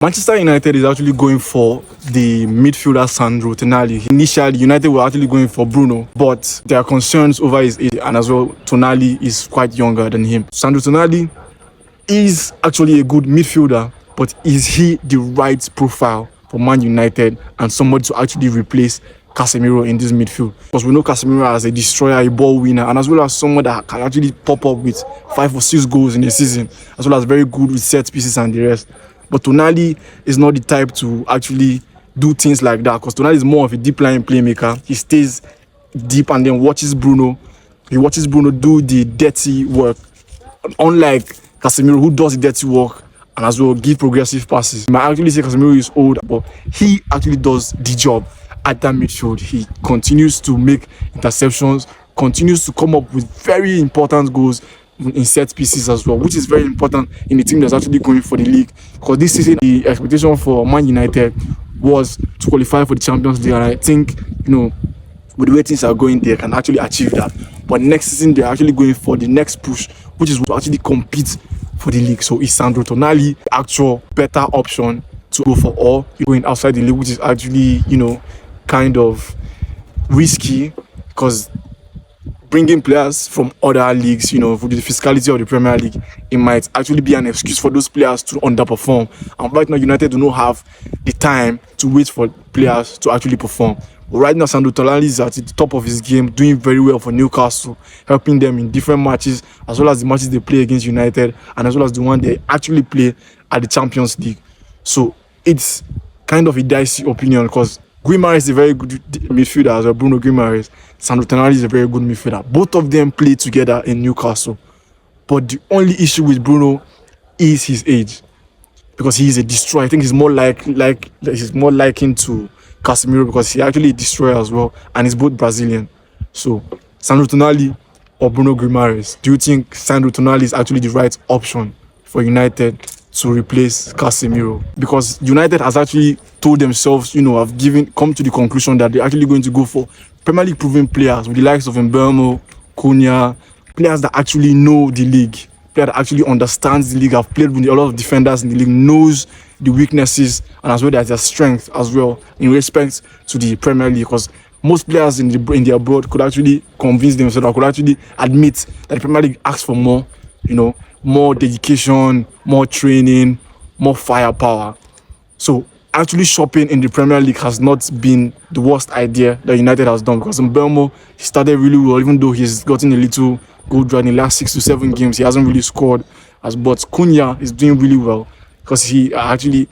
Manchester United is actually going for the midfielder Sandro, Tonali. Initially, United were actually going for Bruno, but there are concerns over his age, and as well, Tonali is quite younger than him. Sandro Tonali is actually a good midfielder, but is he the right profile for Man United and somebody to actually replace Casemiro in this midfield? Because we know Casemiro as a destroyer, a ball winner, and as well as someone that can actually pop up with 5 or 6 goals in a season, as well as very good with set pieces and the rest. But Tonali is not the type to actually do things like that, because Tonali is more of a deep line playmaker. He stays deep and then watches Bruno. He watches Bruno do the dirty work, unlike Casemiro, who does the dirty work and as well give progressive passes. You might actually say Casemiro is old, but he actually does the job at that midfield. He continues to make interceptions, continues to come up with very important goals in set pieces as well, which is very important in the team that's actually going for the league. Because this season, the expectation for Man United was to qualify for the Champions League, and I think, with the way things are going, they can actually achieve that. But next season, they're actually going for the next push, which is to actually compete for the league. So is Sandro Tonali the actual better option to go for, or going outside the league, which is actually, kind of risky, because bringing players from other leagues, for the physicality of the Premier League, it might actually be an excuse for those players to underperform. And right now, United do not have the time to wait for players to actually perform. But right now, Sandro Tonali is at the top of his game, doing very well for Newcastle, helping them in different matches, as well as the matches they play against United, and as well as the one they actually play at the Champions League. So it's kind of a dicey opinion, because Guimaraes is a very good midfielder as well. Bruno Guimaraes. Sandro Tonali is a very good midfielder. Both of them play together in Newcastle. But the only issue with Bruno is his age, because he is a destroyer. I think he's more he's more likened to Casemiro, because he's actually a destroyer as well, and he's both Brazilian. So Sandro Tonali or Bruno Guimaraes? Do you think Sandro Tonali is actually the right option for United to replace Casemiro? Because United has actually told themselves, have come to the conclusion that they're actually going to go for Premier League proven players with the likes of Mbeumo, Cunha, players that actually know the league, players that actually understands the league, have played with a lot of defenders in the league, knows the weaknesses and as well as their strength as well in respect to the Premier League. Because most players in the abroad could actually convince themselves, or could actually admit that the Premier League asks for more, more dedication, more training, more firepower. So actually shopping in the Premier League has not been the worst idea that United has done, because Mbeumo, he started really well, even though he's gotten a little goal drought in the last 6 to 7 games. He hasn't really scored, but Cunha is doing really well, because he actually